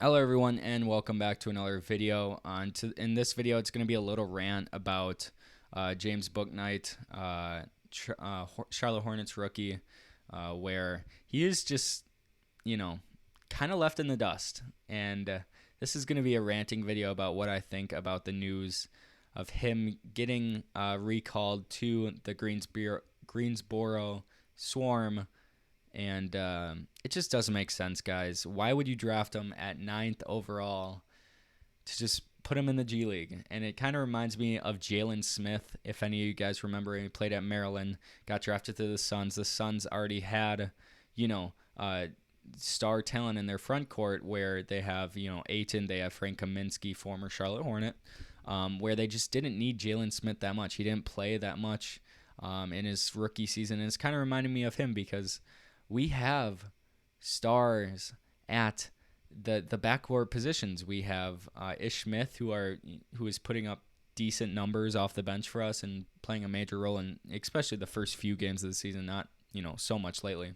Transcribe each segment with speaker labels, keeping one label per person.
Speaker 1: Hello everyone and welcome back to another video. In this video, it's going to be a little rant about James Bouknight, Charlotte Hornets rookie, where he is just, you know, kind of left in the dust. And this is going to be a ranting video about what I think about the news of him getting recalled to the Greensboro Swarm, and it just doesn't make sense, guys. Why would you draft him at ninth overall to just put him in the G League? And it kind of reminds me of Jalen Smith. If any of you guys remember, he played at Maryland, got drafted to the Suns. The Suns already had, you know, star talent in their front court where they have, Ayton, they have Frank Kaminsky, former Charlotte Hornet, where they just didn't need Jalen Smith that much. He didn't play that much in his rookie season. And it's kind of reminding me of him because we have stars at the backcourt positions. We have Ish Smith, who is putting up decent numbers off the bench for us and playing a major role in especially the first few games of the season. Not so much lately.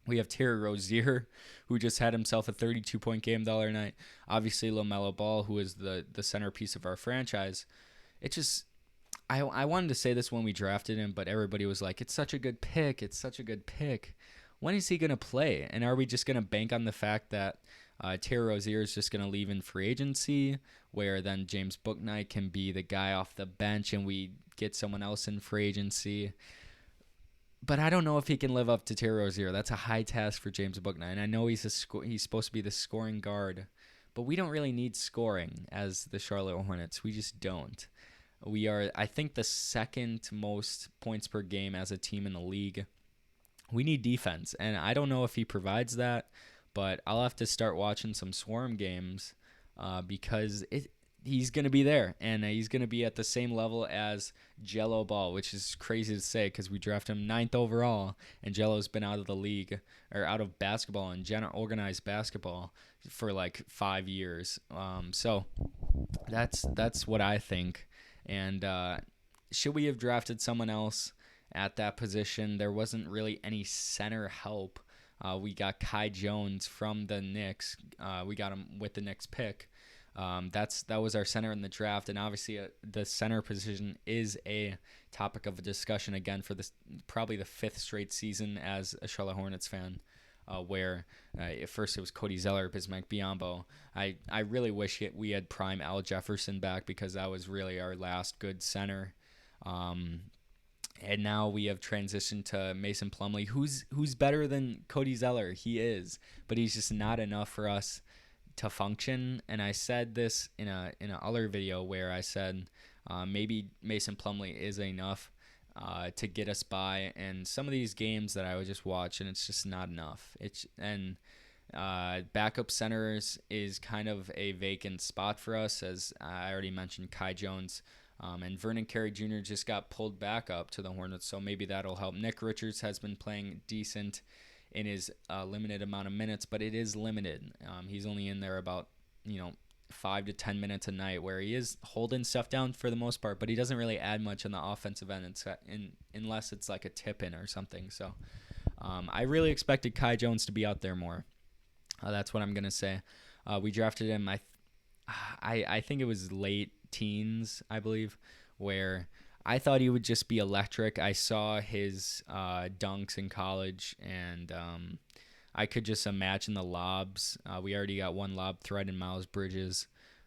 Speaker 1: We have Terry Rozier, who just had himself a 32-point game the other night. Obviously, LaMelo Ball, who is the centerpiece of our franchise. It just I wanted to say this when we drafted him, but everybody was like, "It's such a good pick. It's such a good pick." When is he going to play? And are we just going to bank on the fact that Terry Rozier is just going to leave in free agency, where then James Bouknight can be the guy off the bench and we get someone else in free agency? But I don't know if he can live up to Terry Rozier. That's a high task for James Bouknight. And I know he's supposed to be the scoring guard, but we don't really need scoring as the Charlotte Hornets. We just don't. We are, I think, the second most points per game as a team in the league. We need defense, and I don't know if he provides that, but I'll have to start watching some Swarm games because he's going to be there, and he's going to be at the same level as Jello Ball, which is crazy to say because we drafted him ninth overall, and Jello's been out of the league, or out of basketball and organized basketball for like 5 years. So that's what I think. And should we have drafted someone else at that position? There wasn't really any center help. We got Kai Jones from the Knicks. We got him with the Knicks pick. That was our center in the draft, and obviously the center position is a topic of a discussion again for this probably the fifth straight season as a Charlotte Hornets fan. Where at first it was Cody Zeller, Bismack Biyombo. I really wish we had prime Al Jefferson back because that was really our last good center. And now we have transitioned to Mason Plumlee, who's better than Cody Zeller. He is, but he's just not enough for us to function. And I said this in a other video where I said maybe Mason Plumlee is enough to get us by. And some of these games that I would just watch, and it's just not enough. Backup centers is kind of a vacant spot for us, as I already mentioned. Kai Jones. And Vernon Carey Jr. just got pulled back up to the Hornets, so maybe that'll help. Nick Richards has been playing decent in his limited amount of minutes, but it is limited. He's only in there about 5 to 10 minutes a night, where he is holding stuff down for the most part, but he doesn't really add much on the offensive end unless it's like a tip-in or something. So I really expected Kai Jones to be out there more. That's what I'm going to say. We drafted him, I think it was late teens, I believe, where I thought he would just be electric. I saw his dunks in college, and I could just imagine the lobs. We already got one lob threat in Miles Bridges.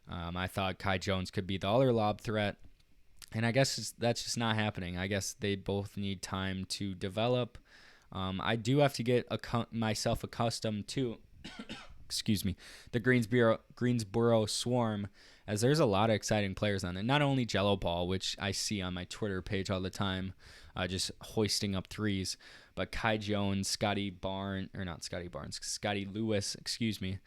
Speaker 1: I thought Kai Jones could be the other lob threat, and I guess that's just not happening. I guess they both need time to develop. I do have to get myself accustomed to excuse me, the Greensboro Swarm, as there's a lot of exciting players on there. Not only Jello Ball, which I see on my Twitter page all the time, just hoisting up threes, but Kai Jones, Scotty Lewis, excuse me.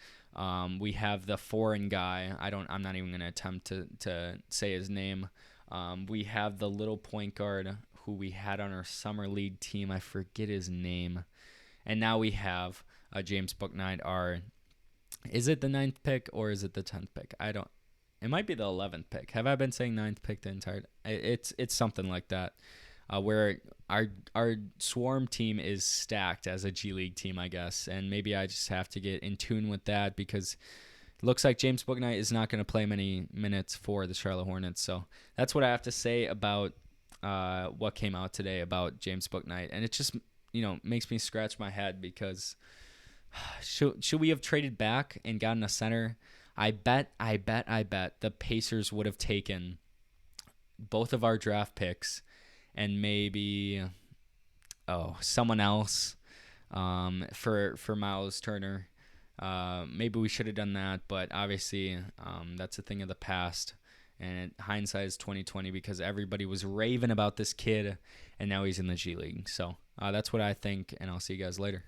Speaker 1: We have the foreign guy. I'm not even going to attempt to say his name. We have the little point guard who we had on our summer league team. I forget his name. And now we have James Bouknight, is it the 9th pick or is it the 10th pick? It might be the 11th pick. Have I been saying 9th pick the entire? It's something like that. Where our Swarm team is stacked as a G League team, I guess, and maybe I just have to get in tune with that because looks like James Bouknight is not going to play many minutes for the Charlotte Hornets. So that's what I have to say about what came out today about James Bouknight. And it just, makes me scratch my head because should we have traded back and gotten a center? I bet the Pacers would have taken both of our draft picks and maybe someone else for Miles Turner. Maybe we should have done that, but obviously that's a thing of the past. And hindsight is 2020 because everybody was raving about this kid, and now he's in the G League. So that's what I think, and I'll see you guys later.